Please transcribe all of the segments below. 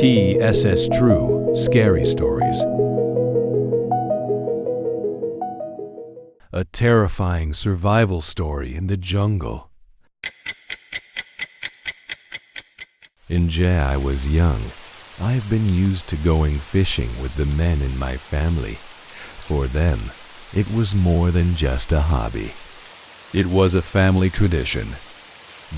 TSS True Scary Stories. A terrifying survival story in the jungle. In I was young. I've been used to going fishing with the men in my family. For them, it was more than just a hobby. It was a family tradition.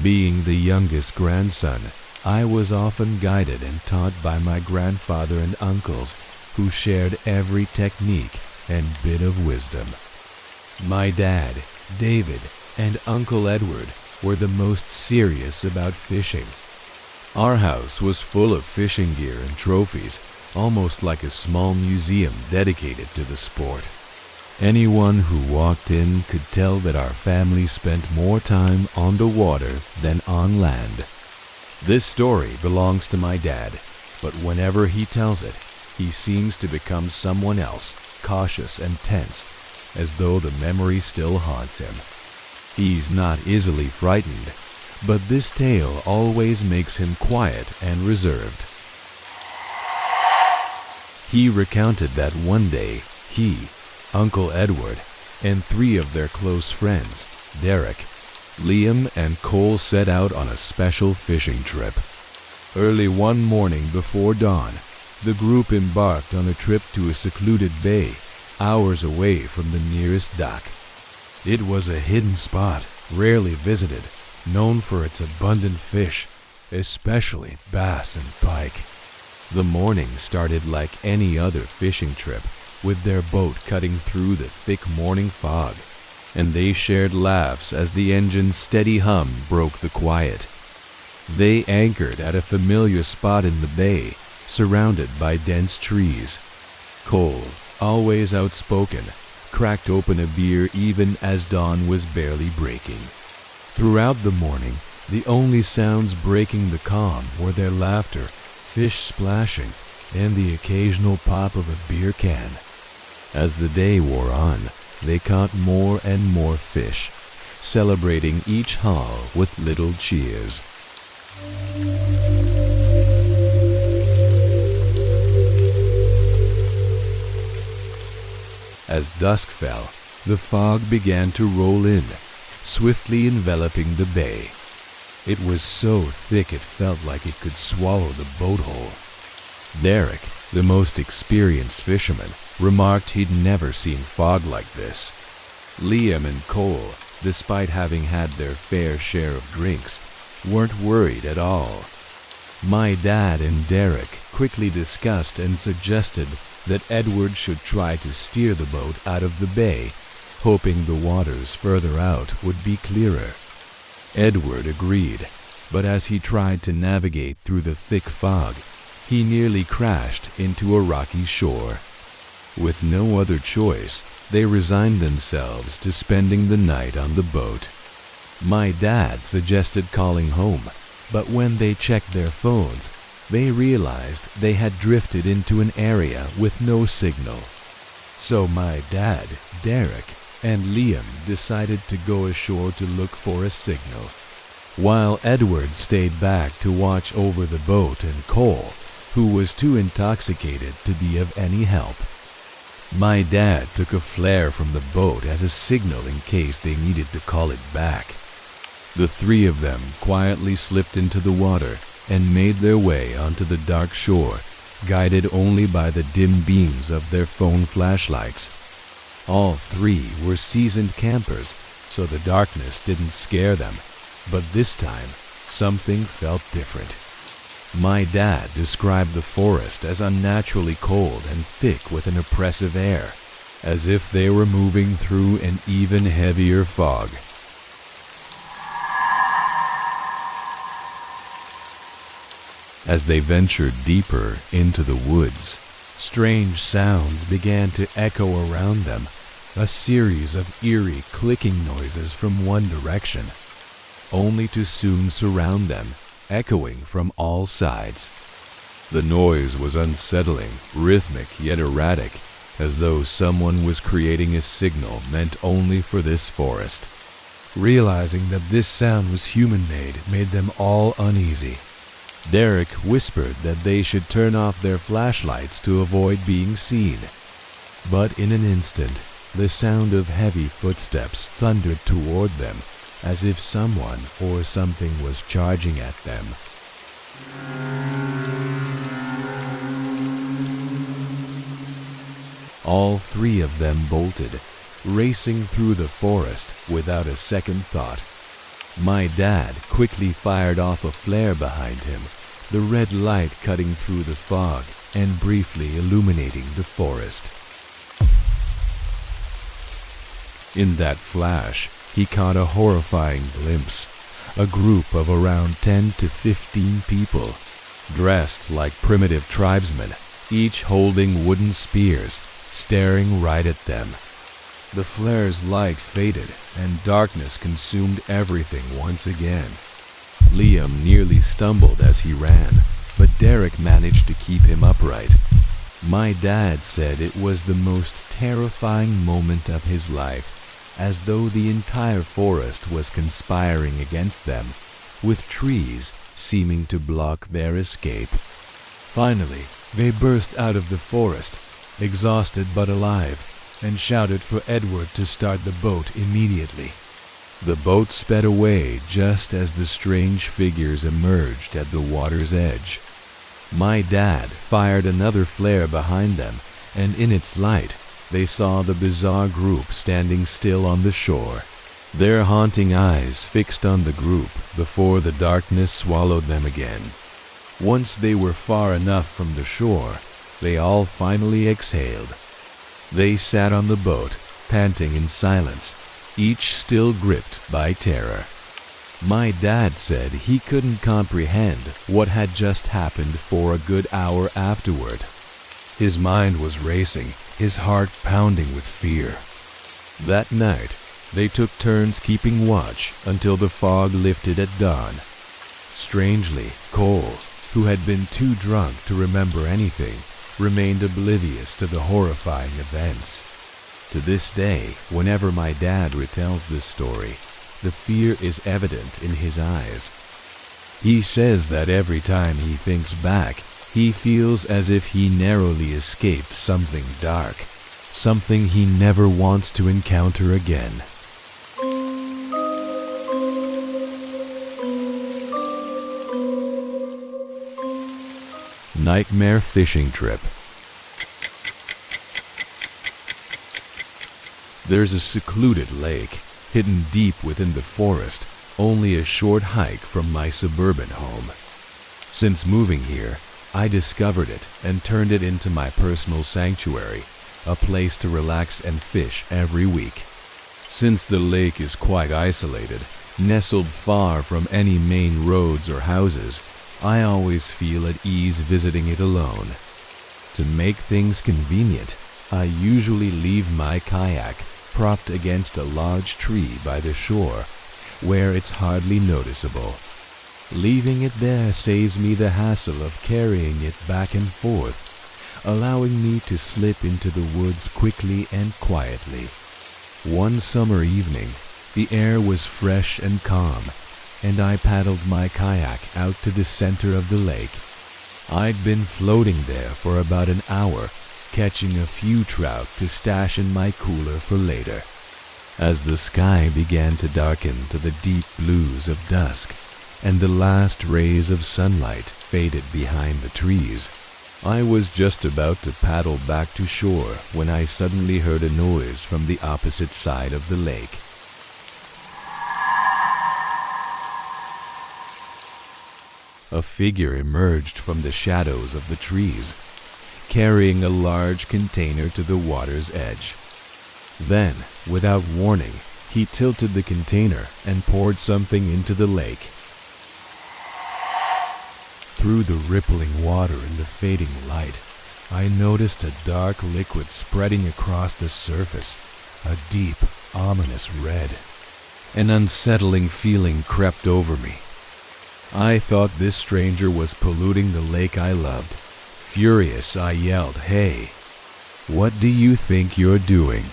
Being the youngest grandson, I was often guided and taught by my grandfather and uncles, who shared every technique and bit of wisdom. My dad, David, and Uncle Edward were the most serious about fishing. Our house was full of fishing gear and trophies, almost like a small museum dedicated to the sport. Anyone who walked in could tell that our family spent more time on the water than on land. This story belongs to my dad, but whenever he tells it, he seems to become someone else, cautious and tense, as though the memory still haunts him. He's not easily frightened, but this tale always makes him quiet and reserved. He recounted that one day he, Uncle Edward, and 3 of their close friends, Derek, Liam, and Cole, set out on a special fishing trip. Early one morning before dawn, the group embarked on a trip to a secluded bay, hours away from the nearest dock. It was a hidden spot, rarely visited, known for its abundant fish, especially bass and pike. The morning started like any other fishing trip, with their boat cutting through the thick morning fog, and they shared laughs as the engine's steady hum broke the quiet. They anchored at a familiar spot in the bay, surrounded by dense trees. Cole, always outspoken, cracked open a beer even as dawn was barely breaking. Throughout the morning, the only sounds breaking the calm were their laughter, fish splashing, and the occasional pop of a beer can. As the day wore on, they caught more and more fish, celebrating each haul with little cheers. As dusk fell, the fog began to roll in, swiftly enveloping the bay. It was so thick it felt like it could swallow the boat whole. Derek, the most experienced fisherman, remarked he'd never seen fog like this. Liam and Cole, despite having had their fair share of drinks, weren't worried at all. My dad and Derek quickly discussed and suggested that Edward should try to steer the boat out of the bay, hoping the waters further out would be clearer. Edward agreed, but as he tried to navigate through the thick fog, he nearly crashed into a rocky shore. With no other choice, they resigned themselves to spending the night on the boat. My dad suggested calling home, but when they checked their phones, they realized they had drifted into an area with no signal. So my dad, Derek, and Liam decided to go ashore to look for a signal, while Edward stayed back to watch over the boat and Cole, who was too intoxicated to be of any help. My dad took a flare from the boat as a signal in case they needed to call it back. The 3 of them quietly slipped into the water and made their way onto the dark shore, guided only by the dim beams of their phone flashlights. All 3 were seasoned campers, so the darkness didn't scare them, but this time, something felt different. My dad described the forest as unnaturally cold and thick with an oppressive air, as if they were moving through an even heavier fog. As they ventured deeper into the woods, strange sounds began to echo around them, a series of eerie clicking noises from one direction, only to soon surround them, echoing from all sides. The noise was unsettling, rhythmic yet erratic, as though someone was creating a signal meant only for this forest. Realizing that this sound was human-made made them all uneasy. Derek whispered that they should turn off their flashlights to avoid being seen. But in an instant, the sound of heavy footsteps thundered toward them, as if someone or something was charging at them. All three of them bolted, racing through the forest without a second thought. My dad quickly fired off a flare behind him, the red light cutting through the fog and briefly illuminating the forest. In that flash, he caught a horrifying glimpse. A group of around 10 to 15 people, dressed like primitive tribesmen, each holding wooden spears, staring right at them. The flare's light faded, and darkness consumed everything once again. Liam nearly stumbled as he ran, but Derek managed to keep him upright. My dad said it was the most terrifying moment of his life, as though the entire forest was conspiring against them, with trees seeming to block their escape. Finally, they burst out of the forest, exhausted but alive, and shouted for Edward to start the boat immediately. The boat sped away just as the strange figures emerged at the water's edge. My dad fired another flare behind them, and in its light, they saw the bizarre group standing still on the shore, their haunting eyes fixed on the group before the darkness swallowed them again. Once they were far enough from the shore, they all finally exhaled. They sat on the boat, panting in silence, each still gripped by terror. My dad said he couldn't comprehend what had just happened for a good hour afterward. His mind was racing, his heart pounding with fear. That night, they took turns keeping watch until the fog lifted at dawn. Strangely, Cole, who had been too drunk to remember anything, remained oblivious to the horrifying events. To this day, whenever my dad retells this story, the fear is evident in his eyes. He says that every time he thinks back, he feels as if he narrowly escaped something dark, something he never wants to encounter again. Nightmare fishing trip. There's a secluded lake, hidden deep within the forest, only a short hike from my suburban home. Since moving here, I discovered it and turned it into my personal sanctuary, a place to relax and fish every week. Since the lake is quite isolated, nestled far from any main roads or houses, I always feel at ease visiting it alone. To make things convenient, I usually leave my kayak propped against a large tree by the shore, where it's hardly noticeable. Leaving it there saves me the hassle of carrying it back and forth, allowing me to slip into the woods quickly and quietly. One summer evening, the air was fresh and calm, and I paddled my kayak out to the center of the lake. I'd been floating there for about an hour, catching a few trout to stash in my cooler for later. As the sky began to darken to the deep blues of dusk, and the last rays of sunlight faded behind the trees, I was just about to paddle back to shore when I suddenly heard a noise from the opposite side of the lake. A figure emerged from the shadows of the trees, carrying a large container to the water's edge. Then, without warning, he tilted the container and poured something into the lake. Through the rippling water and the fading light, I noticed a dark liquid spreading across the surface, a deep, ominous red. An unsettling feeling crept over me. I thought this stranger was polluting the lake I loved. Furious, I yelled, "Hey, what do you think you're doing?"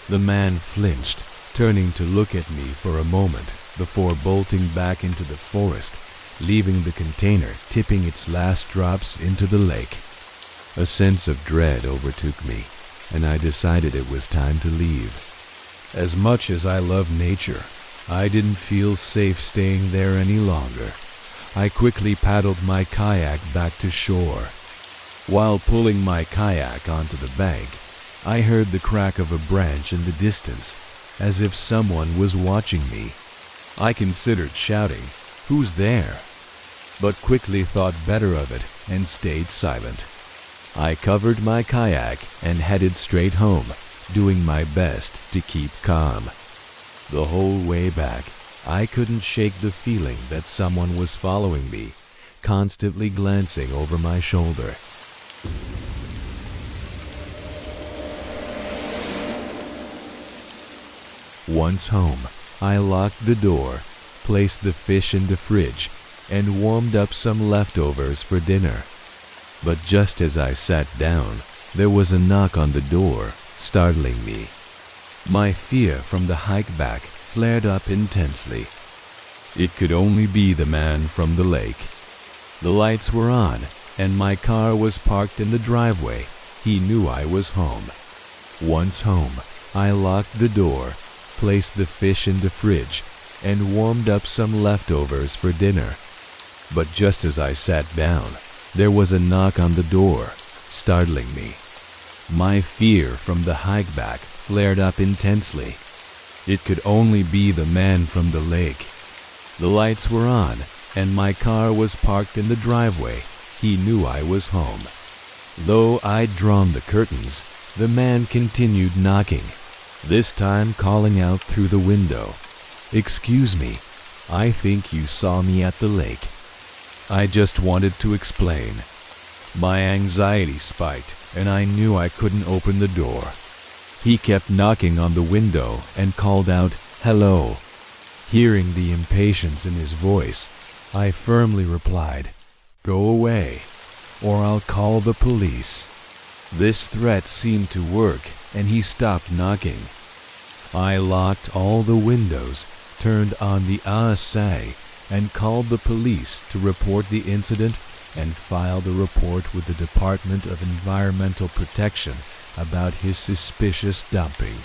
The man flinched, turning to look at me for a moment before bolting back into the forest leaving the container tipping its last drops into the lake. A sense of dread overtook me, and I decided it was time to leave. As much as I love nature, I didn't feel safe staying there any longer. I quickly paddled my kayak back to shore. While pulling my kayak onto the bank, I heard the crack of a branch in the distance, as if someone was watching me. I considered shouting, "Who's there?" but quickly thought better of it and stayed silent. I covered my kayak and headed straight home, doing my best to keep calm. The whole way back, I couldn't shake the feeling that someone was following me, constantly glancing over my shoulder. Once home, I locked the door, placed the fish in the fridge, and warmed up some leftovers for dinner. But just as I sat down, there was a knock on the door, startling me. My fear from the hike back flared up intensely. It could only be the man from the lake. The lights were on, and my car was parked in the driveway. He knew I was home. Once home, I locked the door, placed the fish in the fridge, and warmed up some leftovers for dinner. But just as I sat down, there was a knock on the door, startling me. My fear from the hike back flared up intensely. It could only be the man from the lake. The lights were on, and my car was parked in the driveway. He knew I was home. Though I'd drawn the curtains, the man continued knocking, this time calling out through the window, "Excuse me, I think you saw me at the lake." I just wanted to explain. My anxiety spiked, and I knew I couldn't open the door. He kept knocking on the window and called out, "Hello." Hearing the impatience in his voice, I firmly replied, "Go away, or I'll call the police." This threat seemed to work, and he stopped knocking. I locked all the windows, turned on the ASA, and called the police to report the incident and filed a report with the Department of Environmental Protection about his suspicious dumping.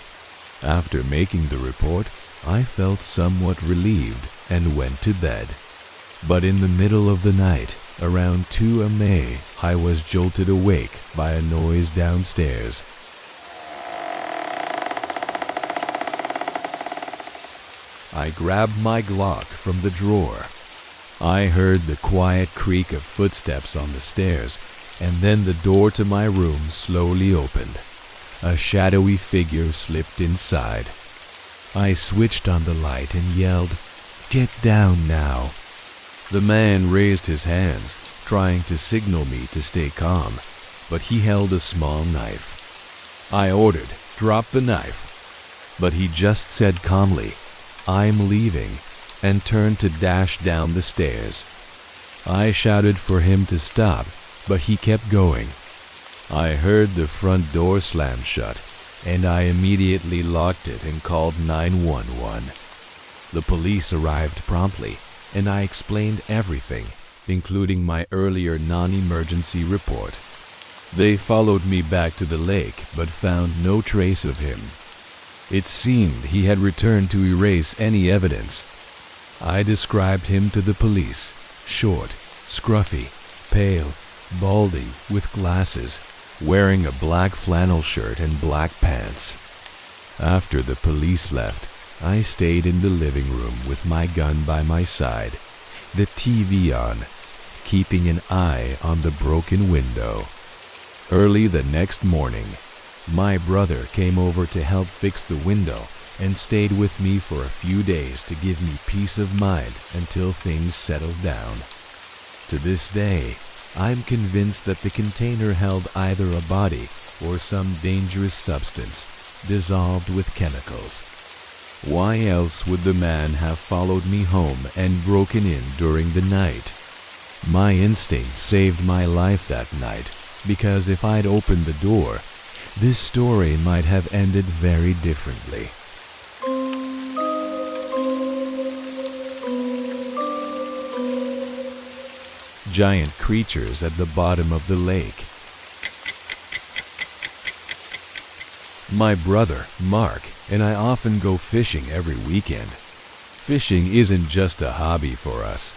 After making the report, I felt somewhat relieved and went to bed. But in the middle of the night, around 2 a.m., I was jolted awake by a noise downstairs. I grabbed my Glock from the drawer. I heard the quiet creak of footsteps on the stairs, and then the door to my room slowly opened. A shadowy figure slipped inside. I switched on the light and yelled, "Get down now." The man raised his hands, trying to signal me to stay calm, but he held a small knife. I ordered, "Drop the knife." But he just said calmly, "I'm leaving," and turned to dash down the stairs. I shouted for him to stop, but he kept going. I heard the front door slam shut, and I immediately locked it and called 911. The police arrived promptly, and I explained everything, including my earlier non-emergency report. They followed me back to the lake, but found no trace of him. It seemed he had returned to erase any evidence. I described him to the police: short, scruffy, pale, balding, with glasses, wearing a black flannel shirt and black pants. After the police left, I stayed in the living room with my gun by my side, the TV on, keeping an eye on the broken window. Early the next morning, my brother came over to help fix the window and stayed with me for a few days to give me peace of mind until things settled down. To this day, I'm convinced that the container held either a body or some dangerous substance dissolved with chemicals. Why else would the man have followed me home and broken in during the night? My instinct saved my life that night, because if I'd opened the door, this story might have ended very differently. giant creatures at the bottom of the lake. My brother, Mark, and I often go fishing every weekend. Fishing isn't just a hobby for us.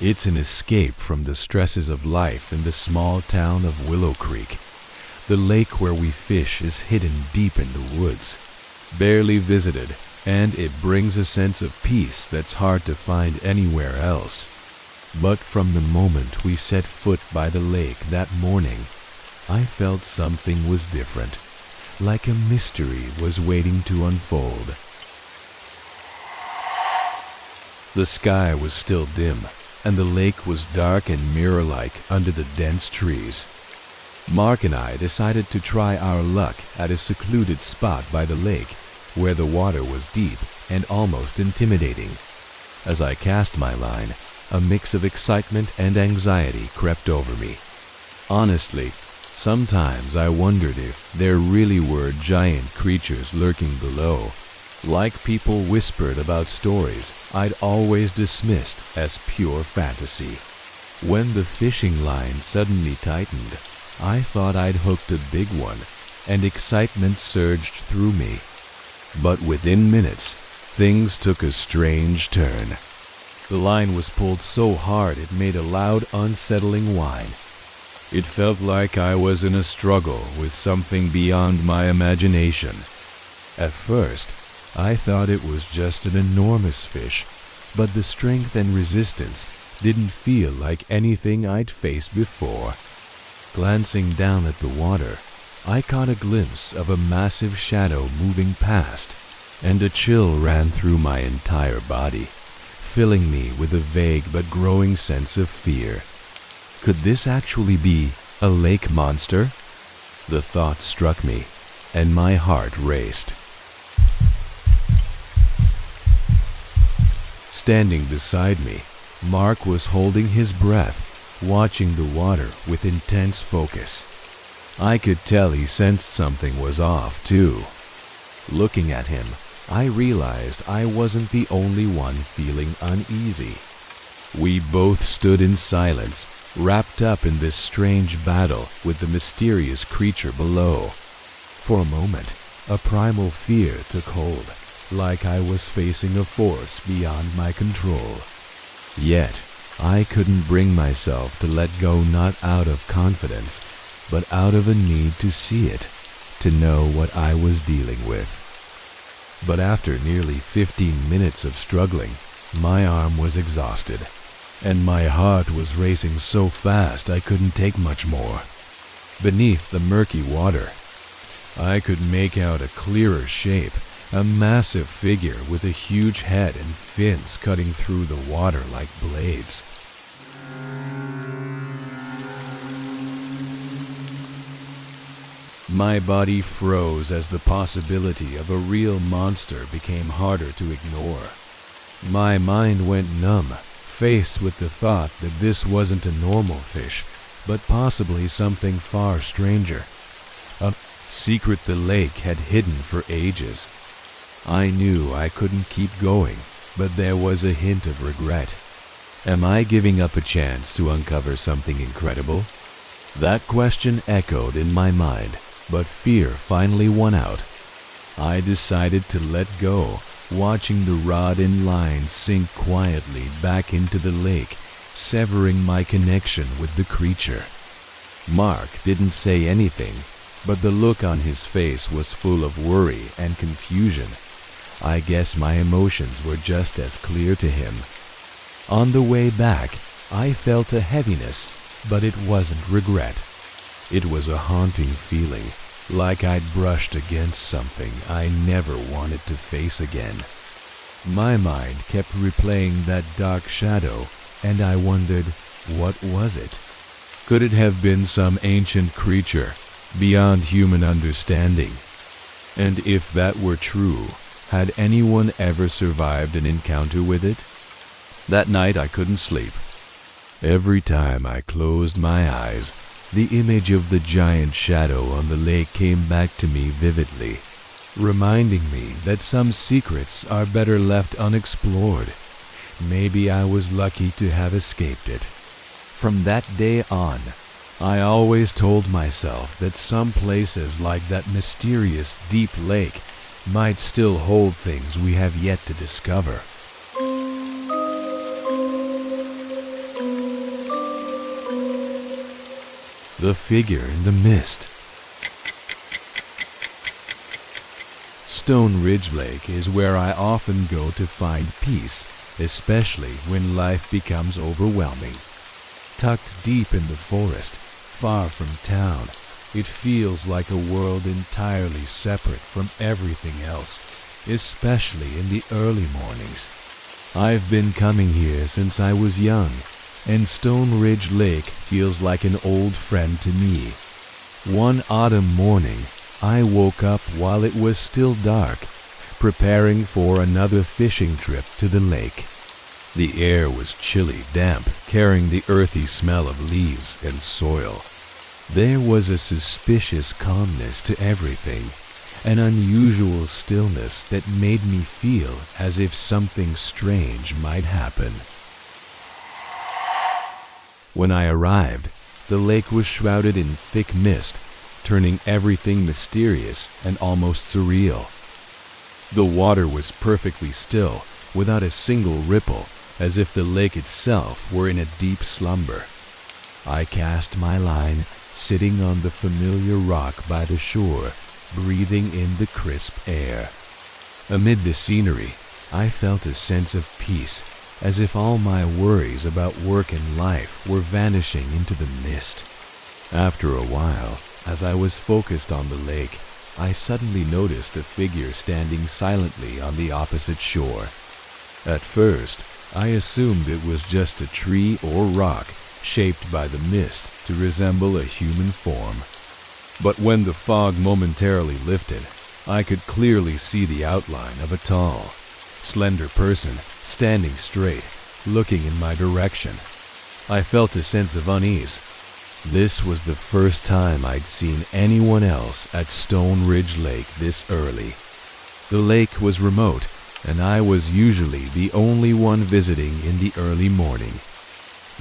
It's an escape from the stresses of life in the small town of Willow Creek. The lake where we fish is hidden deep in the woods, barely visited, and it brings a sense of peace that's hard to find anywhere else. But from the moment we set foot by the lake that morning, I felt something was different, like a mystery was waiting to unfold. The sky was still dim, and the lake was dark and mirror-like under the dense trees. Mark and I decided to try our luck at a secluded spot by the lake, where the water was deep and almost intimidating. As I cast my line, a mix of excitement and anxiety crept over me. Honestly, sometimes I wondered if there really were giant creatures lurking below, like people whispered about stories I'd always dismissed as pure fantasy. When the fishing line suddenly tightened, I thought I'd hooked a big one, and excitement surged through me. But within minutes, things took a strange turn. The line was pulled so hard it made a loud, unsettling whine. It felt like I was in a struggle with something beyond my imagination. At first, I thought it was just an enormous fish, but the strength and resistance didn't feel like anything I'd faced before. Glancing down at the water, I caught a glimpse of a massive shadow moving past, and a chill ran through my entire body, filling me with a vague but growing sense of fear. Could this actually be a lake monster? The thought struck me, and my heart raced. Standing beside me, Mark was holding his breath, watching the water with intense focus. I could tell he sensed something was off, too. Looking at him, I realized I wasn't the only one feeling uneasy. We both stood in silence, wrapped up in this strange battle with the mysterious creature below. For a moment, a primal fear took hold, like I was facing a force beyond my control. Yet, I couldn't bring myself to let go, not out of confidence, but out of a need to see it, to know what I was dealing with. But after nearly 15 minutes of struggling, my arm was exhausted, and my heart was racing so fast I couldn't take much more. Beneath the murky water, I could make out a clearer shape, a massive figure with a huge head and fins cutting through the water like blades. My body froze as the possibility of a real monster became harder to ignore. My mind went numb, faced with the thought that this wasn't a normal fish, but possibly something far stranger. A secret the lake had hidden for ages. I knew I couldn't keep going, but there was a hint of regret. Am I giving up a chance to uncover something incredible? That question echoed in my mind, but fear finally won out. I decided to let go, watching the rod and line sink quietly back into the lake, severing my connection with the creature. Mark didn't say anything, but the look on his face was full of worry and confusion. I guess my emotions were just as clear to him. On the way back, I felt a heaviness, but it wasn't regret. It was a haunting feeling, like I'd brushed against something I never wanted to face again. My mind kept replaying that dark shadow, and I wondered, what was it? Could it have been some ancient creature, beyond human understanding? And if that were true, had anyone ever survived an encounter with it? That night I couldn't sleep. Every time I closed my eyes, the image of the giant shadow on the lake came back to me vividly, reminding me that some secrets are better left unexplored. Maybe I was lucky to have escaped it. From that day on, I always told myself that some places like that mysterious deep lake might still hold things we have yet to discover. The figure in the mist. Stone Ridge Lake is where I often go to find peace, especially when life becomes overwhelming. Tucked deep in the forest, far from town, it feels like a world entirely separate from everything else, especially in the early mornings. I've been coming here since I was young, and Stone Ridge Lake feels like an old friend to me. One autumn morning, I woke up while it was still dark, preparing for another fishing trip to the lake. The air was chilly, damp, carrying the earthy smell of leaves and soil. There was a suspicious calmness to everything, an unusual stillness that made me feel as if something strange might happen. When I arrived, the lake was shrouded in thick mist, turning everything mysterious and almost surreal. The water was perfectly still, without a single ripple, as if the lake itself were in a deep slumber. I cast my line, sitting on the familiar rock by the shore, breathing in the crisp air. Amid the scenery, I felt a sense of peace, as if all my worries about work and life were vanishing into the mist. After a while, as I was focused on the lake, I suddenly noticed a figure standing silently on the opposite shore. At first, I assumed it was just a tree or rock shaped by the mist to resemble a human form. But when the fog momentarily lifted, I could clearly see the outline of a tall, slender person standing straight, looking in my direction. I felt a sense of unease. This was the first time I'd seen anyone else at Stone Ridge Lake this early. The lake was remote, and I was usually the only one visiting in the early morning.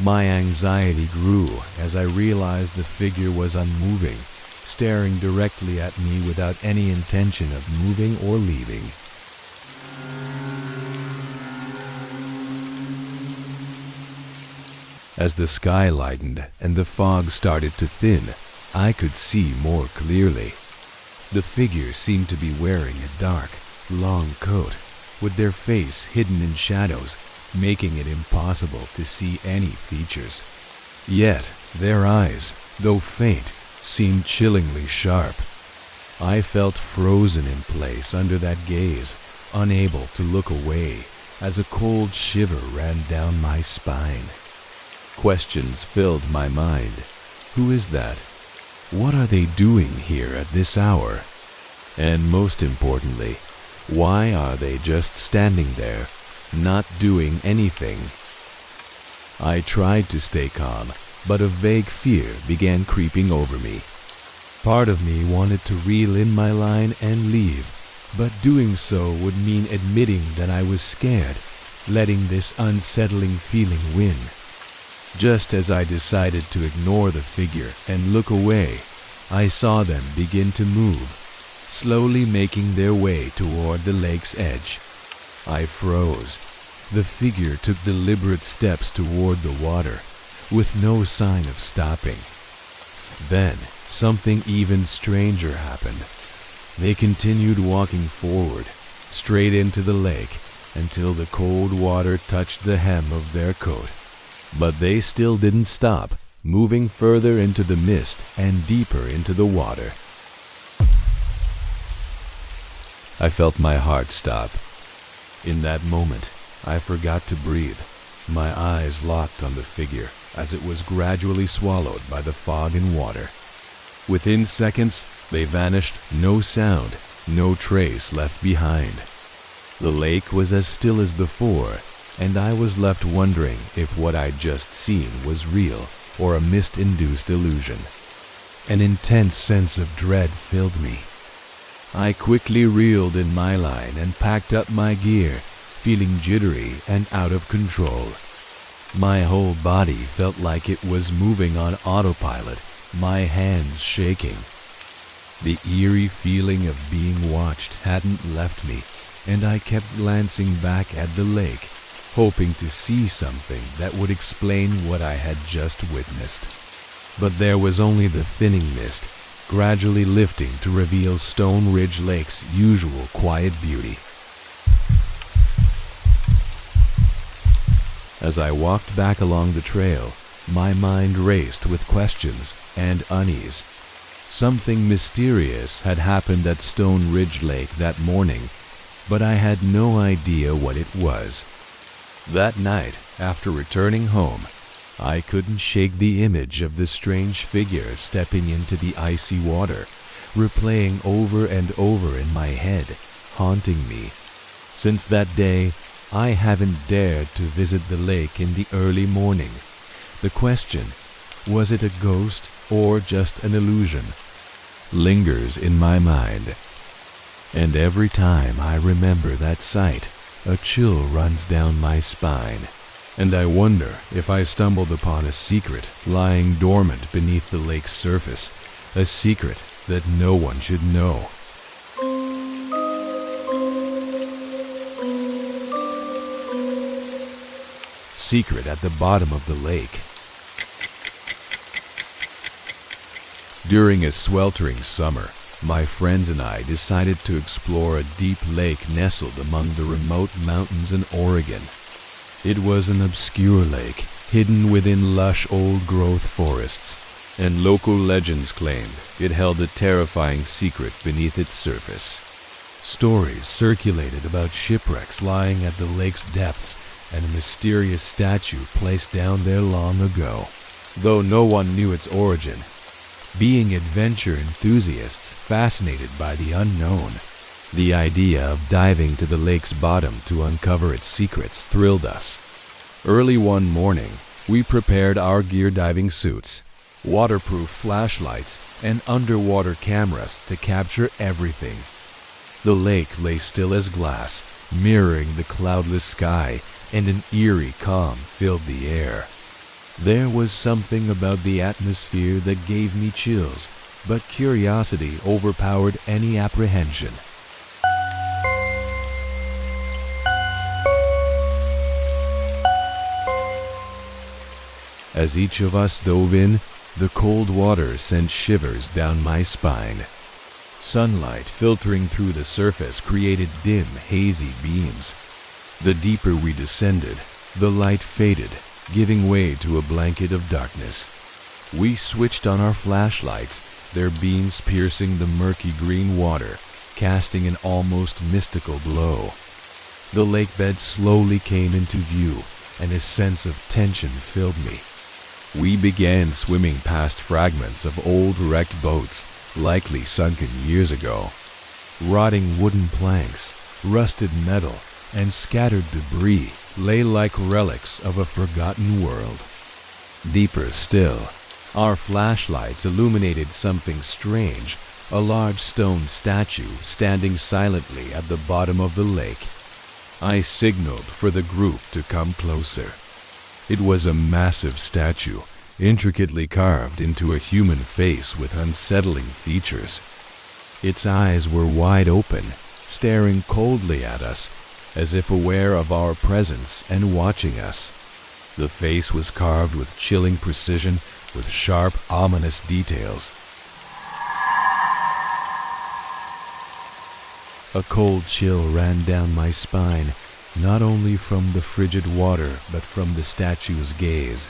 My anxiety grew as I realized the figure was unmoving, staring directly at me without any intention of moving or leaving. As the sky lightened and the fog started to thin, I could see more clearly. The figure seemed to be wearing a dark, long coat, with their face hidden in shadows, making it impossible to see any features. Yet, their eyes, though faint, seemed chillingly sharp. I felt frozen in place under that gaze, unable to look away, as a cold shiver ran down my spine. Questions filled my mind. Who is that? What are they doing here at this hour? And most importantly, why are they just standing there, not doing anything? I tried to stay calm, but a vague fear began creeping over me. Part of me wanted to reel in my line and leave, but doing so would mean admitting that I was scared, letting this unsettling feeling win. Just as I decided to ignore the figure and look away, I saw them begin to move, slowly making their way toward the lake's edge. I froze. The figure took deliberate steps toward the water, with no sign of stopping. Then, something even stranger happened. They continued walking forward, straight into the lake, until the cold water touched the hem of their coat. But they still didn't stop, moving further into the mist and deeper into the water. I felt my heart stop. In that moment, I forgot to breathe, my eyes locked on the figure as it was gradually swallowed by the fog and water. Within seconds, they vanished, no sound, no trace left behind. The lake was as still as before, and I was left wondering if what I'd just seen was real or a mist-induced illusion. An intense sense of dread filled me. I quickly reeled in my line and packed up my gear, feeling jittery and out of control. My whole body felt like it was moving on autopilot, my hands shaking. The eerie feeling of being watched hadn't left me, and I kept glancing back at the lake, hoping to see something that would explain what I had just witnessed. But there was only the thinning mist, gradually lifting to reveal Stone Ridge Lake's usual quiet beauty. As I walked back along the trail, my mind raced with questions and unease. Something mysterious had happened at Stone Ridge Lake that morning, but I had no idea what it was. That night, after returning home, I couldn't shake the image of the strange figure stepping into the icy water, replaying over and over in my head, haunting me. Since that day, I haven't dared to visit the lake in the early morning. The question, was it a ghost or just an illusion, lingers in my mind. And every time I remember that sight, a chill runs down my spine, and I wonder if I stumbled upon a secret lying dormant beneath the lake's surface, a secret that no one should know. Secret at the bottom of the lake. During a sweltering summer, my friends and I decided to explore a deep lake nestled among the remote mountains in Oregon. It was an obscure lake, hidden within lush old-growth forests, and local legends claimed it held a terrifying secret beneath its surface. Stories circulated about shipwrecks lying at the lake's depths and a mysterious statue placed down there long ago, though no one knew its origin. Being adventure enthusiasts fascinated by the unknown, the idea of diving to the lake's bottom to uncover its secrets thrilled us. Early one morning, we prepared our gear diving suits, waterproof flashlights, and underwater cameras to capture everything. The lake lay still as glass, mirroring the cloudless sky, and an eerie calm filled the air. There was something about the atmosphere that gave me chills, but curiosity overpowered any apprehension. As each of us dove in, the cold water sent shivers down my spine. Sunlight filtering through the surface created dim, hazy beams. The deeper we descended, the light faded, giving way to a blanket of darkness. We switched on our flashlights, their beams piercing the murky green water, casting an almost mystical glow. The lake bed slowly came into view, and a sense of tension filled me. We began swimming past fragments of old wrecked boats, likely sunken years ago. Rotting wooden planks, rusted metal, and scattered debris lay like relics of a forgotten world. Deeper still, our flashlights illuminated something strange, a large stone statue standing silently at the bottom of the lake. I signaled for the group to come closer. It was a massive statue, intricately carved into a human face with unsettling features. Its eyes were wide open, staring coldly at us, as if aware of our presence and watching us. The face was carved with chilling precision, with sharp, ominous details. A cold chill ran down my spine, not only from the frigid water, but from the statue's gaze.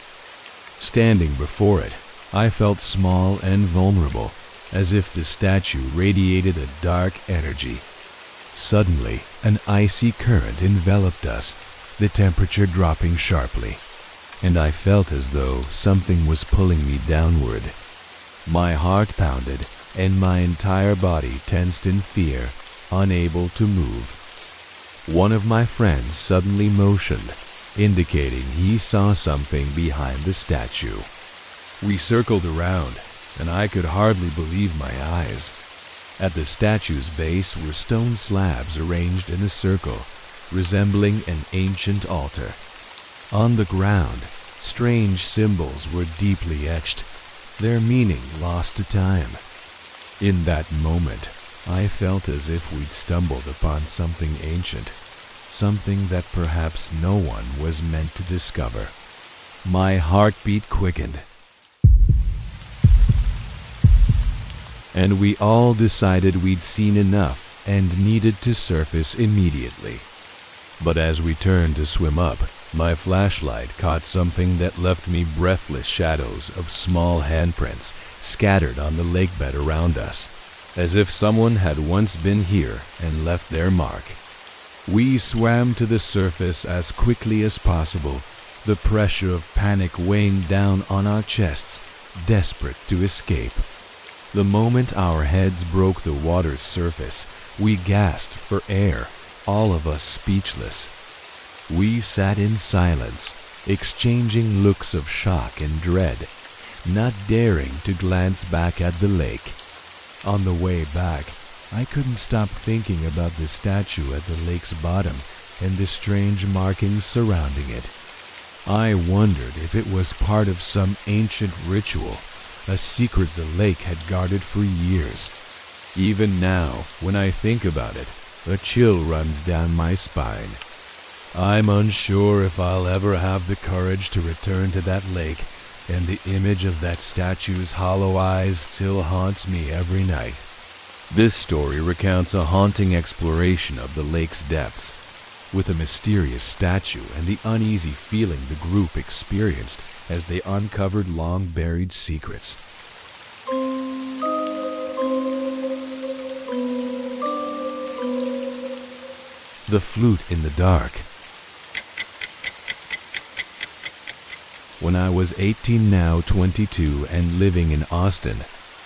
Standing before it, I felt small and vulnerable, as if the statue radiated a dark energy. Suddenly, an icy current enveloped us, the temperature dropping sharply, and I felt as though something was pulling me downward. My heart pounded, and my entire body tensed in fear, unable to move. One of my friends suddenly motioned, indicating he saw something behind the statue. We circled around, and I could hardly believe my eyes. At the statue's base were stone slabs arranged in a circle, resembling an ancient altar. On the ground, strange symbols were deeply etched, their meaning lost to time. In that moment, I felt as if we'd stumbled upon something ancient, something that perhaps no one was meant to discover. My heartbeat quickened, and we all decided we'd seen enough and needed to surface immediately. But as we turned to swim up, my flashlight caught something that left me breathless shadows of small handprints scattered on the lakebed around us, as if someone had once been here and left their mark. We swam to the surface as quickly as possible, the pressure of panic weighing down on our chests, desperate to escape. The moment our heads broke the water's surface, we gasped for air, all of us speechless. We sat in silence, exchanging looks of shock and dread, not daring to glance back at the lake. On the way back, I couldn't stop thinking about the statue at the lake's bottom and the strange markings surrounding it. I wondered if it was part of some ancient ritual, a secret the lake had guarded for years. Even now, when I think about it, a chill runs down my spine. I'm unsure if I'll ever have the courage to return to that lake, and the image of that statue's hollow eyes still haunts me every night. This story recounts a haunting exploration of the lake's depths, with a mysterious statue and the uneasy feeling the group experienced as they uncovered long-buried secrets. The Flute in the Dark. When I was 18, now 22, and living in Austin,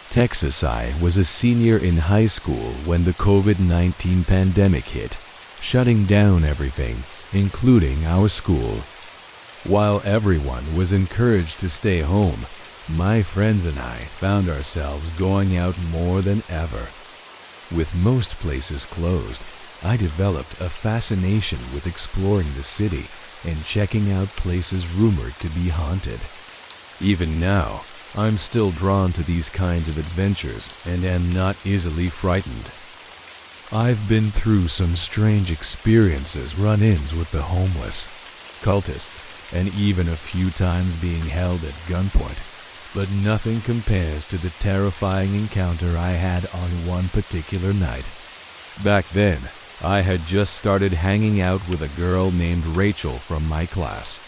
Texas, I was a senior in high school when the COVID-19 pandemic hit, shutting down everything, including our school. While everyone was encouraged to stay home, my friends and I found ourselves going out more than ever. With most places closed, I developed a fascination with exploring the city and checking out places rumored to be haunted. Even now, I'm still drawn to these kinds of adventures and am not easily frightened. I've been through some strange experiences, run-ins with the homeless, cultists, and even a few times being held at gunpoint, but nothing compares to the terrifying encounter I had on one particular night. Back then, I had just started hanging out with a girl named Rachel from my class.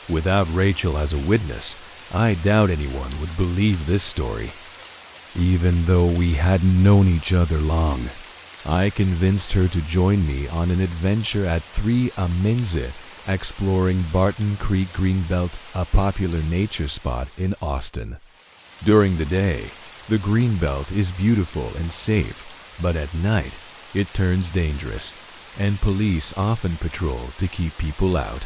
Without Rachel as a witness, I doubt anyone would believe this story. Even though we hadn't known each other long, I convinced her to join me on an adventure at 3 Amengze, exploring Barton Creek Greenbelt, a popular nature spot in Austin. During the day, the Greenbelt is beautiful and safe, but at night, it turns dangerous, and police often patrol to keep people out.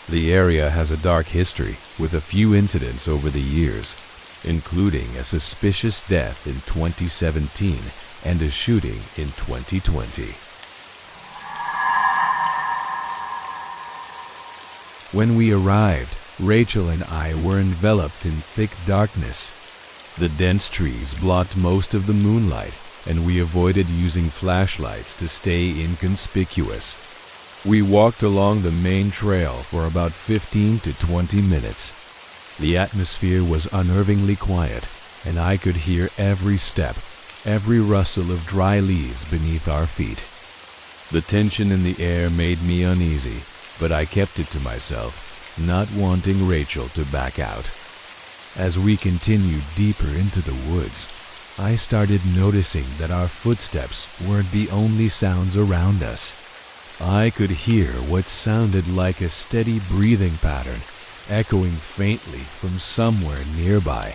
The area has a dark history, with a few incidents over the years, including a suspicious death in 2017 and a shooting in 2020. When we arrived, Rachel and I were enveloped in thick darkness. The dense trees blocked most of the moonlight, and we avoided using flashlights to stay inconspicuous. We walked along the main trail for about 15 to 20 minutes. The atmosphere was unnervingly quiet, and I could hear every step, every rustle of dry leaves beneath our feet. The tension in the air made me uneasy, but I kept it to myself, not wanting Rachel to back out. As we continued deeper into the woods, I started noticing that our footsteps weren't the only sounds around us. I could hear what sounded like a steady breathing pattern, echoing faintly from somewhere nearby.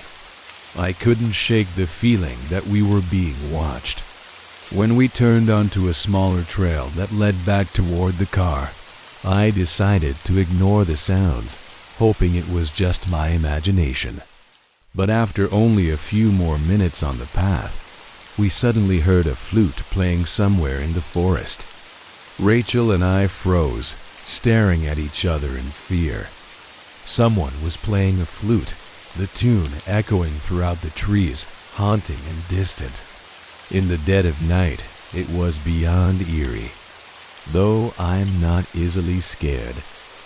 I couldn't shake the feeling that we were being watched. When we turned onto a smaller trail that led back toward the car, I decided to ignore the sounds, hoping it was just my imagination. But after only a few more minutes on the path, we suddenly heard a flute playing somewhere in the forest. Rachel and I froze, staring at each other in fear. Someone was playing a flute, the tune echoing throughout the trees, haunting and distant. In the dead of night, it was beyond eerie. Though I'm not easily scared,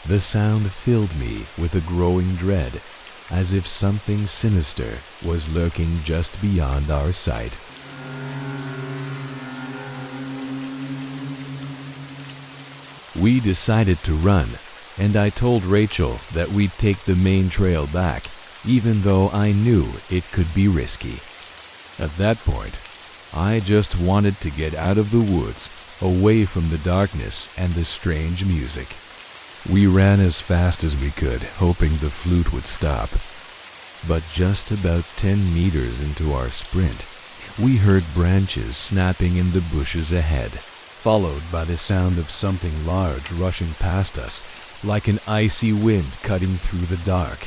the sound filled me with a growing dread, as if something sinister was lurking just beyond our sight. We decided to run, and I told Rachel that we'd take the main trail back, even though I knew it could be risky. At that point, I just wanted to get out of the woods, away from the darkness and the strange music. We ran as fast as we could, hoping the flute would stop. But just about 10 meters into our sprint, we heard branches snapping in the bushes ahead, followed by the sound of something large rushing past us, like an icy wind cutting through the dark.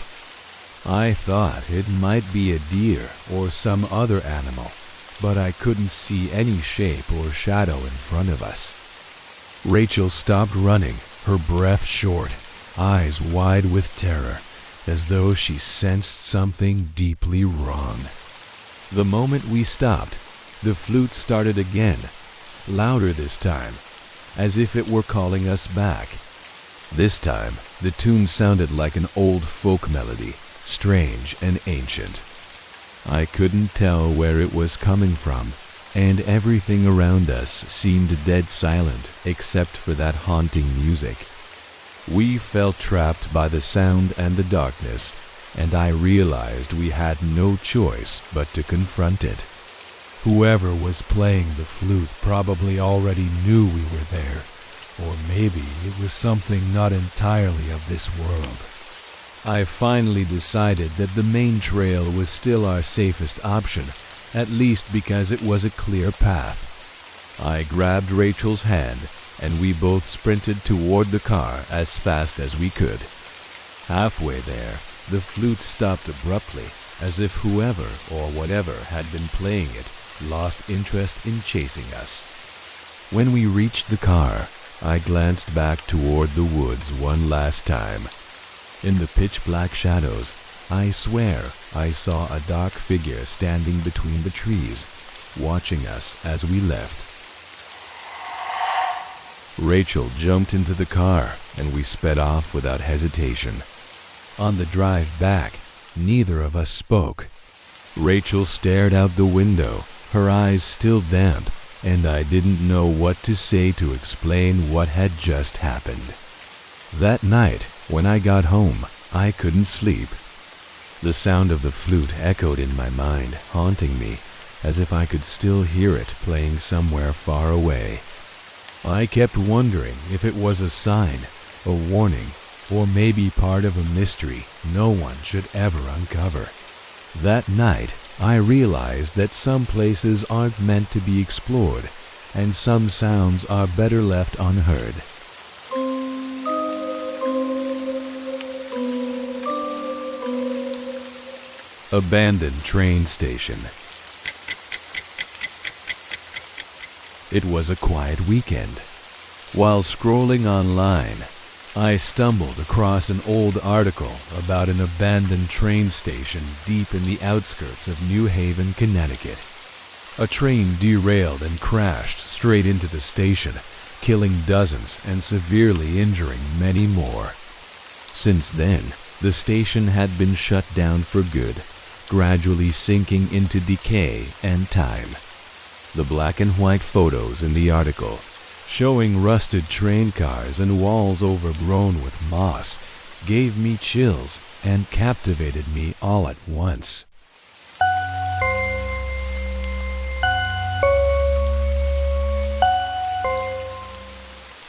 I thought it might be a deer or some other animal, but I couldn't see any shape or shadow in front of us. Rachel stopped running, her breath short, eyes wide with terror, as though she sensed something deeply wrong. The moment we stopped, the flute started again, louder this time, as if it were calling us back. This time, the tune sounded like an old folk melody, strange and ancient. I couldn't tell where it was coming from, and everything around us seemed dead silent except for that haunting music. We felt trapped by the sound and the darkness, and I realized we had no choice but to confront it. Whoever was playing the flute probably already knew we were there, or maybe it was something not entirely of this world. I finally decided that the main trail was still our safest option, at least because it was a clear path. I grabbed Rachel's hand, and we both sprinted toward the car as fast as we could. Halfway there, the flute stopped abruptly, as if whoever or whatever had been playing it lost interest in chasing us. When we reached the car, I glanced back toward the woods one last time. In the pitch-black shadows, I swear I saw a dark figure standing between the trees, watching us as we left. Rachel jumped into the car, and we sped off without hesitation. On the drive back, neither of us spoke. Rachel stared out the window, her eyes still damp, and I didn't know what to say to explain what had just happened. That night, when I got home, I couldn't sleep. The sound of the flute echoed in my mind, haunting me, as if I could still hear it playing somewhere far away. I kept wondering if it was a sign, a warning, or maybe part of a mystery no one should ever uncover. That night, I realized that some places aren't meant to be explored, and some sounds are better left unheard. Abandoned train station. It was a quiet weekend. While scrolling online, I stumbled across an old article about an abandoned train station deep in the outskirts of New Haven, Connecticut. A train derailed and crashed straight into the station, killing dozens and severely injuring many more. Since then, the station had been shut down for good, gradually sinking into decay and time. The black and white photos in the article, showing rusted train cars and walls overgrown with moss, gave me chills and captivated me all at once.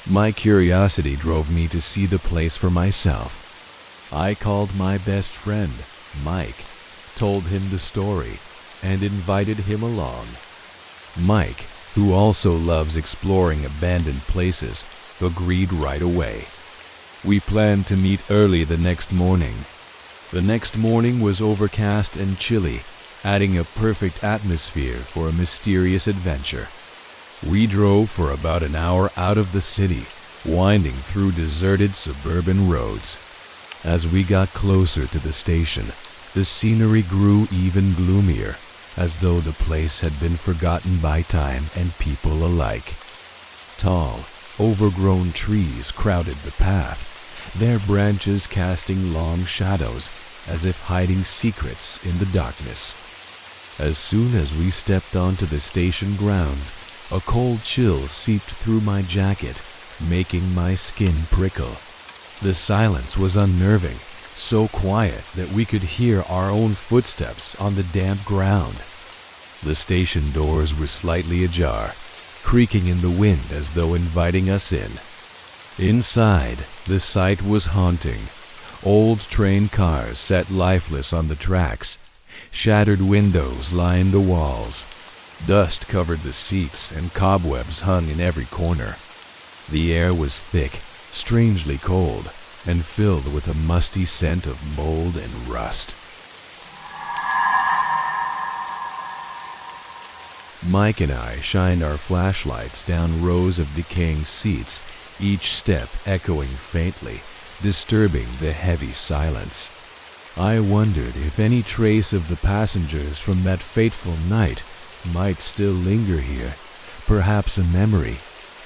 My curiosity drove me to see the place for myself. I called my best friend, Mike, told him the story, and invited him along. Mike, who also loves exploring abandoned places, agreed right away. We planned to meet early the next morning. The next morning was overcast and chilly, adding a perfect atmosphere for a mysterious adventure. We drove for about an hour out of the city, winding through deserted suburban roads. As we got closer to the station, the scenery grew even gloomier, as though the place had been forgotten by time and people alike. Tall, overgrown trees crowded the path, their branches casting long shadows as if hiding secrets in the darkness. As soon as we stepped onto the station grounds, a cold chill seeped through my jacket, making my skin prickle. The silence was unnerving, so quiet that we could hear our own footsteps on the damp ground. The station doors were slightly ajar, creaking in the wind as though inviting us in. Inside, the sight was haunting. Old train cars sat lifeless on the tracks. Shattered windows lined the walls. Dust covered the seats and cobwebs hung in every corner. The air was thick, strangely cold, and filled with a musty scent of mold and rust. Mike and I shined our flashlights down rows of decaying seats, each step echoing faintly, disturbing the heavy silence. I wondered if any trace of the passengers from that fateful night might still linger here, perhaps a memory,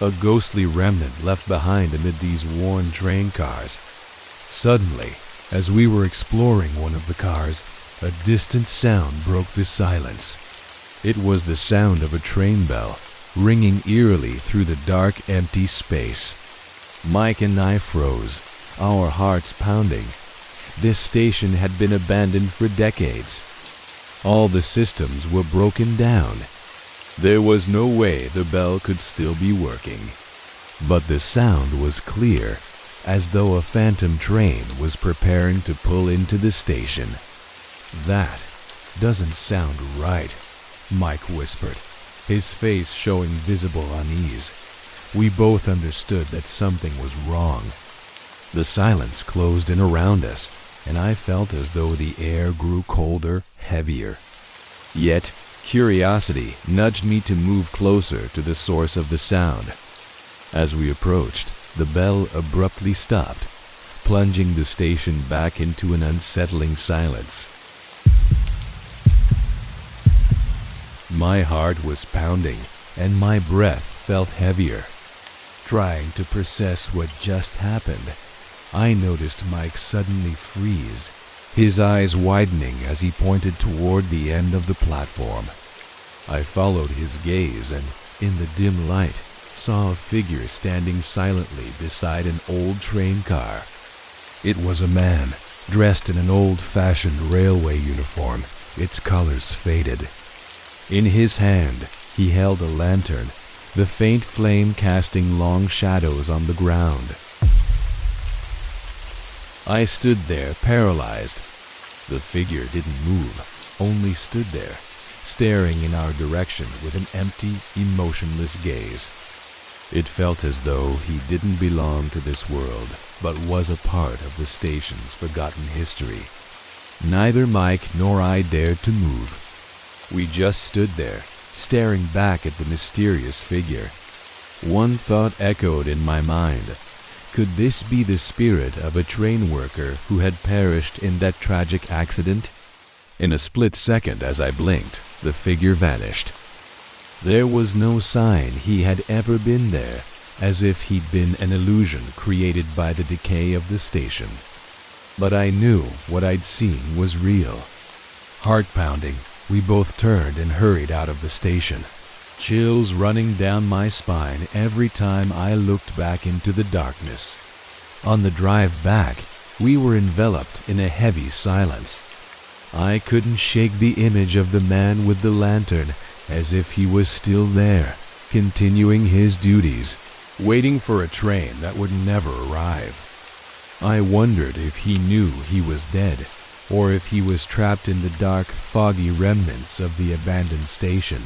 a ghostly remnant left behind amid these worn train cars. Suddenly, as we were exploring one of the cars, a distant sound broke the silence. It was the sound of a train bell, ringing eerily through the dark, empty space. Mike and I froze, our hearts pounding. This station had been abandoned for decades. All the systems were broken down. There was no way the bell could still be working. But the sound was clear, as though a phantom train was preparing to pull into the station. "That doesn't sound right," Mike whispered, his face showing visible unease. We both understood that something was wrong. The silence closed in around us, and I felt as though the air grew colder, heavier. Yet, curiosity nudged me to move closer to the source of the sound. As we approached, the bell abruptly stopped, plunging the station back into an unsettling silence. My heart was pounding, and my breath felt heavier. Trying to process what just happened, I noticed Mike suddenly freeze, his eyes widening as he pointed toward the end of the platform. I followed his gaze and, in the dim light, saw a figure standing silently beside an old train car. It was a man, dressed in an old-fashioned railway uniform, its colors faded. In his hand, he held a lantern, the faint flame casting long shadows on the ground. I stood there, paralyzed. The figure didn't move, only stood there, staring in our direction with an empty, emotionless gaze. It felt as though he didn't belong to this world, but was a part of the station's forgotten history. Neither Mike nor I dared to move. We just stood there, staring back at the mysterious figure. One thought echoed in my mind. Could this be the spirit of a train worker who had perished in that tragic accident? In a split second, as I blinked, the figure vanished. There was no sign he had ever been there, as if he'd been an illusion created by the decay of the station. But I knew what I'd seen was real. Heart-pounding, we both turned and hurried out of the station, chills running down my spine every time I looked back into the darkness. On the drive back, we were enveloped in a heavy silence. I couldn't shake the image of the man with the lantern, as if he was still there, continuing his duties, waiting for a train that would never arrive. I wondered if he knew he was dead, or if he was trapped in the dark, foggy remnants of the abandoned station.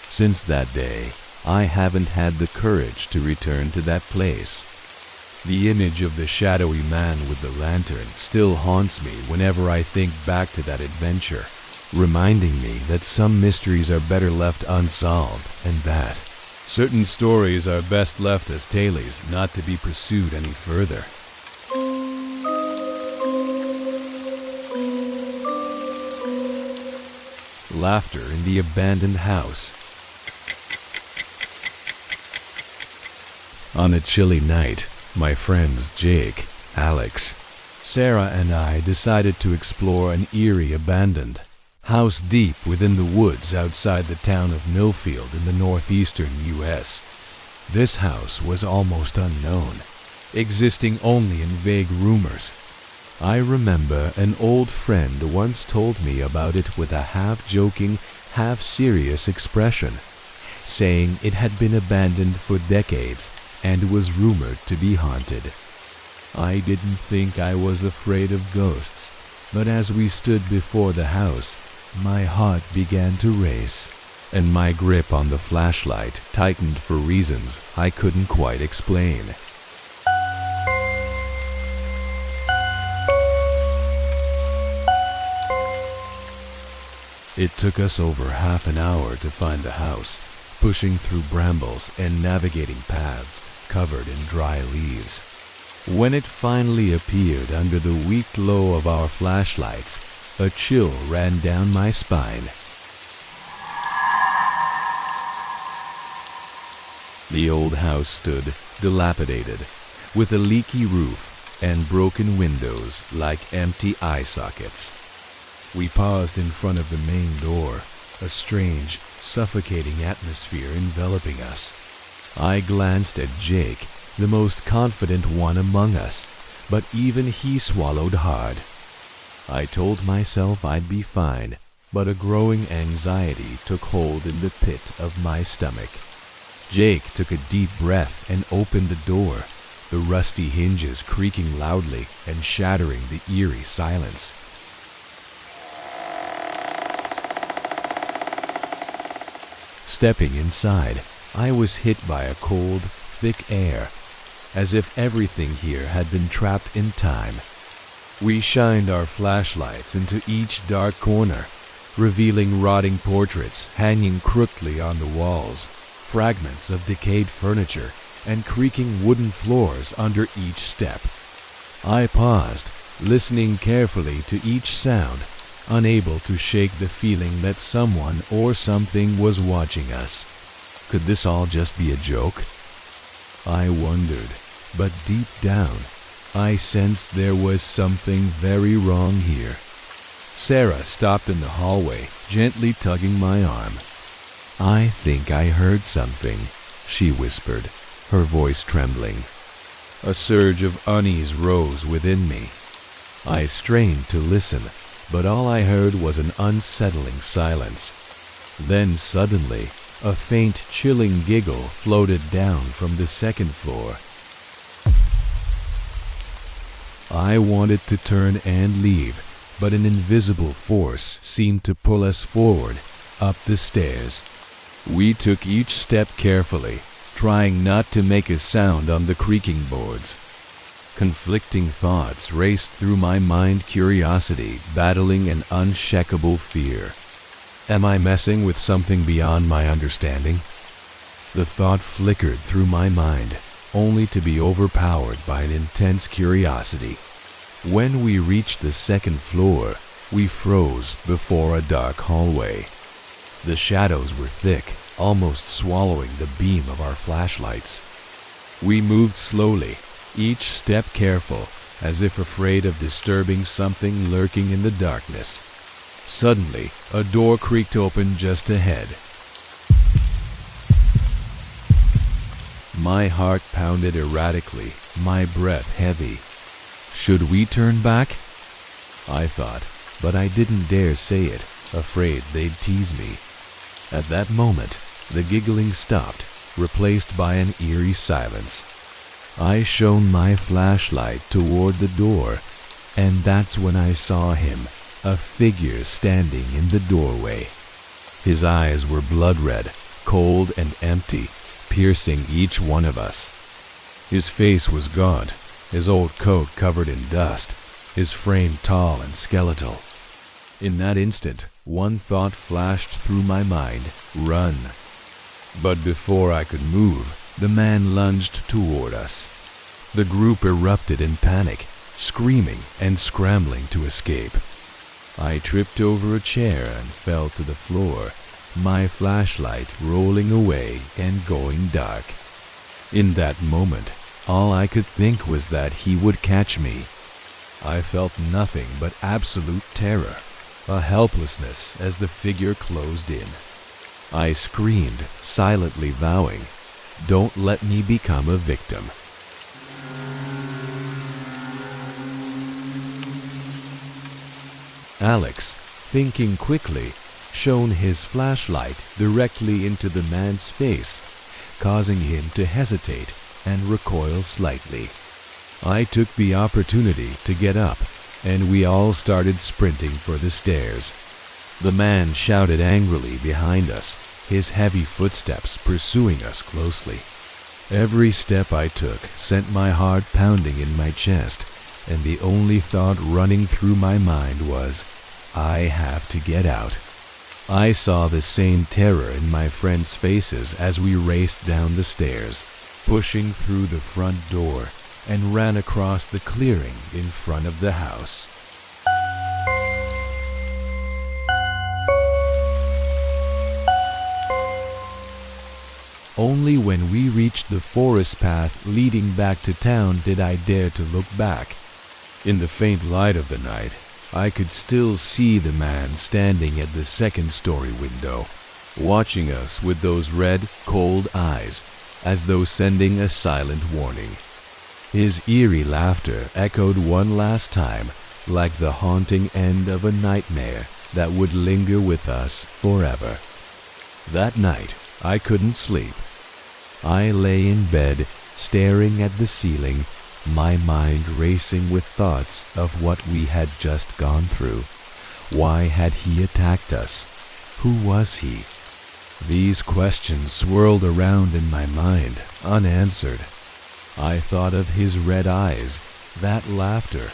Since that day, I haven't had the courage to return to that place. The image of the shadowy man with the lantern still haunts me whenever I think back to that adventure, reminding me that some mysteries are better left unsolved, and that, Certain stories are best left as tales, not to be pursued any further. Laughter in the abandoned house. On a chilly night, my friends Jake, Alex, Sarah and I decided to explore an eerie abandoned house deep within the woods outside the town of Millfield in the northeastern U.S. This house was almost unknown, existing only in vague rumors. I remember an old friend once told me about it with a half-joking, half-serious expression, saying it had been abandoned for decades and was rumored to be haunted. I didn't think I was afraid of ghosts, but as we stood before the house, my heart began to race, and my grip on the flashlight tightened for reasons I couldn't quite explain. It took us over half an hour to find the house, pushing through brambles and navigating paths covered in dry leaves. When it finally appeared under the weak glow of our flashlights, a chill ran down my spine. The old house stood dilapidated, with a leaky roof and broken windows like empty eye sockets. We paused in front of the main door, a strange, suffocating atmosphere enveloping us. I glanced at Jake, the most confident one among us, but even he swallowed hard. I told myself I'd be fine, but a growing anxiety took hold in the pit of my stomach. Jake took a deep breath and opened the door, the rusty hinges creaking loudly and shattering the eerie silence. Stepping inside, I was hit by a cold, thick air, as if everything here had been trapped in time. We shined our flashlights into each dark corner, revealing rotting portraits hanging crookedly on the walls, fragments of decayed furniture, and creaking wooden floors under each step. I paused, listening carefully to each sound, unable to shake the feeling that someone or something was watching us. Could this all just be a joke? I wondered, but deep down, I sensed there was something very wrong here. Sarah stopped in the hallway, gently tugging my arm. "I think I heard something," she whispered, her voice trembling. A surge of unease rose within me. I strained to listen, but all I heard was an unsettling silence. Then suddenly, a faint, chilling giggle floated down from the second floor. I wanted to turn and leave, but an invisible force seemed to pull us forward, up the stairs. We took each step carefully, trying not to make a sound on the creaking boards. Conflicting thoughts raced through my mind, curiosity battling an unshakable fear. Am I messing with something beyond my understanding? The thought flickered through my mind, only to be overpowered by an intense curiosity. When we reached the second floor, we froze before a dark hallway. The shadows were thick, almost swallowing the beam of our flashlights. We moved slowly, each step careful, as if afraid of disturbing something lurking in the darkness. Suddenly, a door creaked open just ahead. My heart pounded erratically, my breath heavy. Should we turn back? I thought, but I didn't dare say it, afraid they'd tease me. At that moment, the giggling stopped, replaced by an eerie silence. I shone my flashlight toward the door, and that's when I saw him, a figure standing in the doorway. His eyes were blood-red, cold and empty, piercing each one of us. His face was gaunt, his old coat covered in dust, his frame tall and skeletal. In that instant, one thought flashed through my mind: run. But before I could move, the man lunged toward us. The group erupted in panic, screaming and scrambling to escape. I tripped over a chair and fell to the floor, my flashlight rolling away and going dark. In that moment, all I could think was that he would catch me. I felt nothing but absolute terror, a helplessness as the figure closed in. I screamed, silently vowing, "Don't let me become a victim." Alex, thinking quickly, shone his flashlight directly into the man's face, causing him to hesitate and recoil slightly. I took the opportunity to get up, and we all started sprinting for the stairs. The man shouted angrily behind us, his heavy footsteps pursuing us closely. Every step I took sent my heart pounding in my chest, and the only thought running through my mind was, I have to get out. I saw the same terror in my friends' faces as we raced down the stairs, pushing through the front door, and ran across the clearing in front of the house. Only when we reached the forest path leading back to town did I dare to look back. In the faint light of the night, I could still see the man standing at the second-story window, watching us with those red, cold eyes, as though sending a silent warning. His eerie laughter echoed one last time, like the haunting end of a nightmare that would linger with us forever. That night, I couldn't sleep. I lay in bed, staring at the ceiling, my mind racing with thoughts of what we had just gone through. Why had he attacked us? Who was he? These questions swirled around in my mind, unanswered. I thought of his red eyes, that laughter,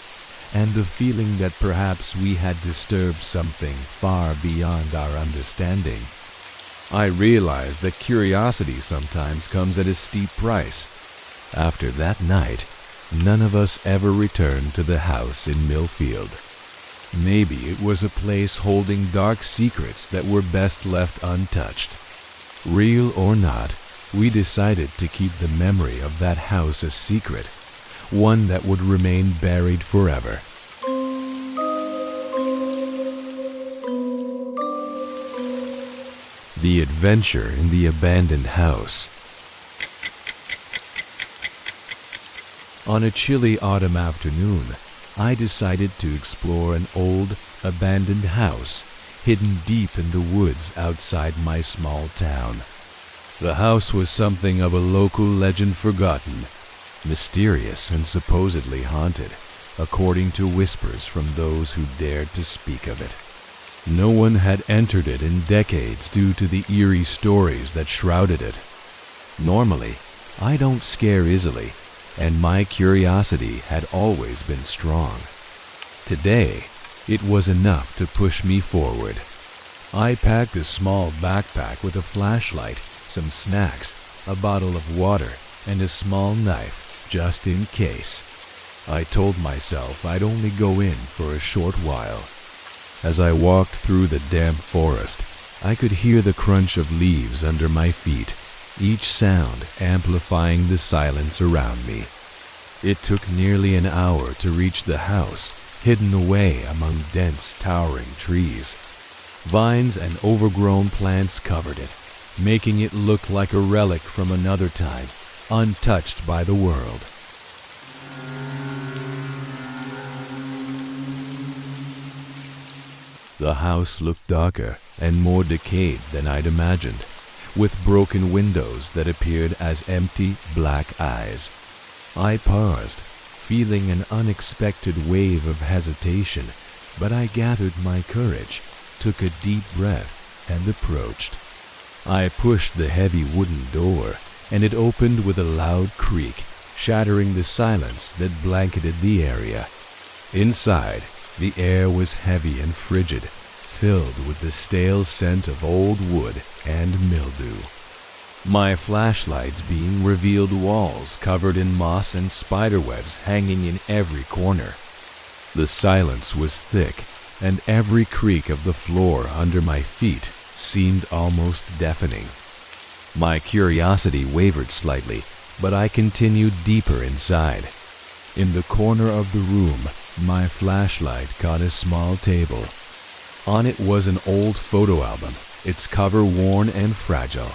and the feeling that perhaps we had disturbed something far beyond our understanding. I realized that curiosity sometimes comes at a steep price. After that night, none of us ever returned to the house in Millfield. Maybe it was a place holding dark secrets that were best left untouched. Real or not, we decided to keep the memory of that house a secret, one that would remain buried forever. The Adventure in the Abandoned House. On a chilly autumn afternoon, I decided to explore an old, abandoned house hidden deep in the woods outside my small town. The house was something of a local legend forgotten, mysterious and supposedly haunted, according to whispers from those who dared to speak of it. No one had entered it in decades due to the eerie stories that shrouded it. Normally, I don't scare easily, and my curiosity had always been strong. Today, it was enough to push me forward. I packed a small backpack with a flashlight, some snacks, a bottle of water, and a small knife, just in case. I told myself I'd only go in for a short while. As I walked through the damp forest, I could hear the crunch of leaves under my feet, each sound amplifying the silence around me. It took nearly an hour to reach the house, hidden away among dense, towering trees. Vines and overgrown plants covered it, making it look like a relic from another time, untouched by the world. The house looked darker and more decayed than I'd imagined, with broken windows that appeared as empty, black eyes. I paused, feeling an unexpected wave of hesitation, but I gathered my courage, took a deep breath, and approached. I pushed the heavy wooden door, and it opened with a loud creak, shattering the silence that blanketed the area. Inside, the air was heavy and frigid, filled with the stale scent of old wood and mildew. My flashlight's beam revealed walls covered in moss and spiderwebs hanging in every corner. The silence was thick, and every creak of the floor under my feet seemed almost deafening. My curiosity wavered slightly, but I continued deeper inside. In the corner of the room, my flashlight caught a small table. On it was an old photo album, its cover worn and fragile.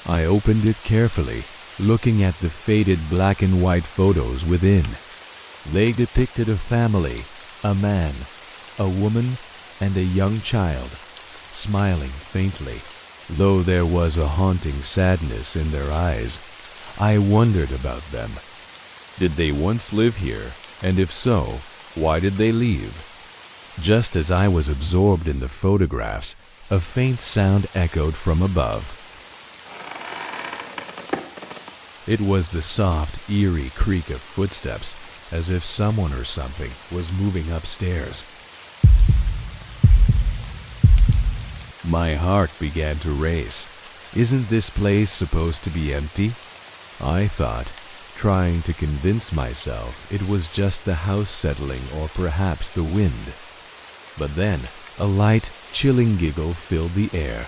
I opened it carefully, looking at the faded black and white photos within. They depicted a family, a man, a woman, and a young child, smiling faintly. Though there was a haunting sadness in their eyes, I wondered about them. Did they once live here? And if so, why did they leave? Just as I was absorbed in the photographs, a faint sound echoed from above. It was the soft, eerie creak of footsteps, as if someone or something was moving upstairs. My heart began to race. Isn't this place supposed to be empty? I thought, trying to convince myself it was just the house settling or perhaps the wind. But then, a light, chilling giggle filled the air.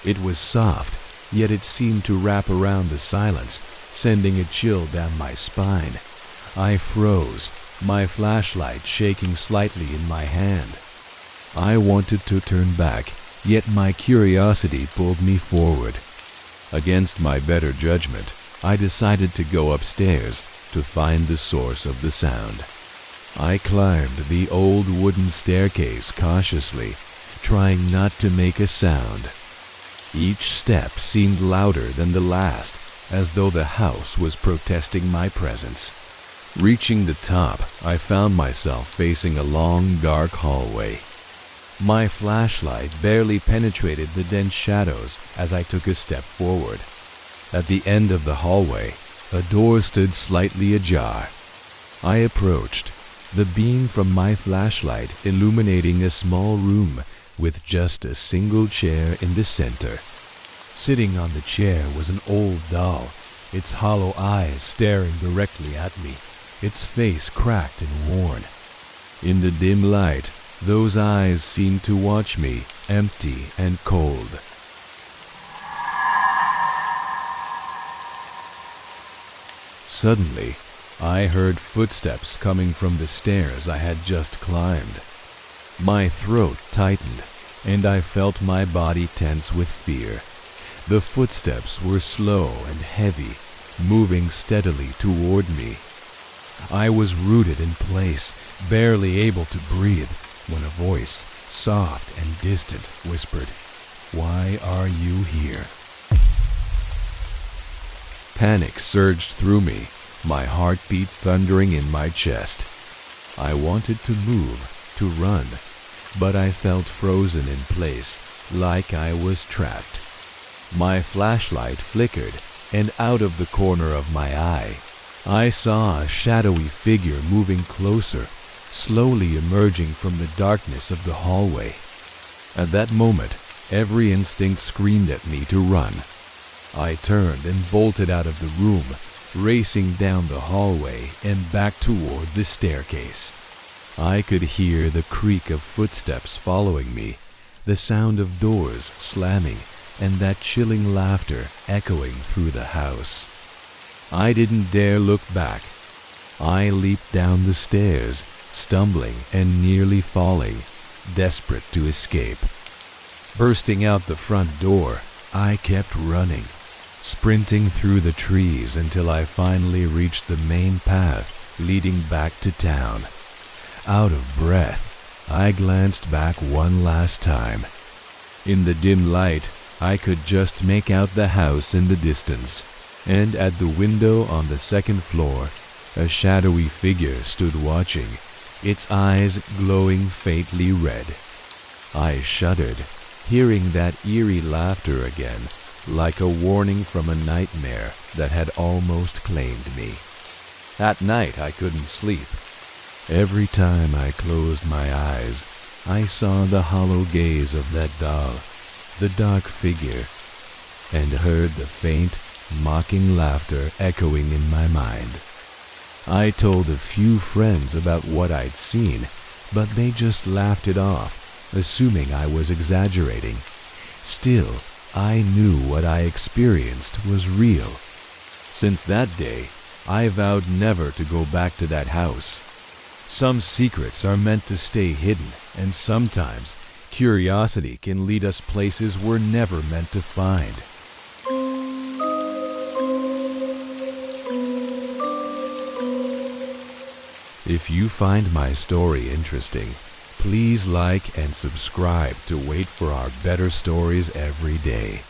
It was soft, yet it seemed to wrap around the silence, sending a chill down my spine. I froze, my flashlight shaking slightly in my hand. I wanted to turn back, yet my curiosity pulled me forward. Against my better judgment, I decided to go upstairs to find the source of the sound. I climbed the old wooden staircase cautiously, trying not to make a sound. Each step seemed louder than the last, as though the house was protesting my presence. Reaching the top, I found myself facing a long, dark hallway. My flashlight barely penetrated the dense shadows as I took a step forward. At the end of the hallway, a door stood slightly ajar. I approached, the beam from my flashlight illuminating a small room with just a single chair in the center. Sitting on the chair was an old doll, its hollow eyes staring directly at me, its face cracked and worn. In the dim light, those eyes seemed to watch me, empty and cold. Suddenly, I heard footsteps coming from the stairs I had just climbed. My throat tightened, and I felt my body tense with fear. The footsteps were slow and heavy, moving steadily toward me. I was rooted in place, barely able to breathe, when a voice, soft and distant, whispered, "Why are you here?" Panic surged through me, my heartbeat thundering in my chest. I wanted to move, to run, but I felt frozen in place, like I was trapped. My flashlight flickered, and out of the corner of my eye, I saw a shadowy figure moving closer, slowly emerging from the darkness of the hallway. At that moment, every instinct screamed at me to run. I turned and bolted out of the room, racing down the hallway and back toward the staircase. I could hear the creak of footsteps following me, the sound of doors slamming, and that chilling laughter echoing through the house. I didn't dare look back. I leaped down the stairs, stumbling and nearly falling, desperate to escape. Bursting out the front door, I kept running, sprinting through the trees until I finally reached the main path leading back to town. Out of breath, I glanced back one last time. In the dim light, I could just make out the house in the distance, and at the window on the second floor, a shadowy figure stood watching, its eyes glowing faintly red. I shuddered, hearing that eerie laughter again, like a warning from a nightmare that had almost claimed me. At night I couldn't sleep. Every time I closed my eyes, I saw the hollow gaze of that doll, the dark figure. and heard the faint, mocking laughter echoing in my mind. I told a few friends about what I'd seen, but they just laughed it off, assuming I was exaggerating. Still, I knew what I experienced was real. Since that day, I vowed never to go back to that house. Some secrets are meant to stay hidden, and sometimes curiosity can lead us places we're never meant to find. If you find my story interesting, please like and subscribe to wait for our better stories every day.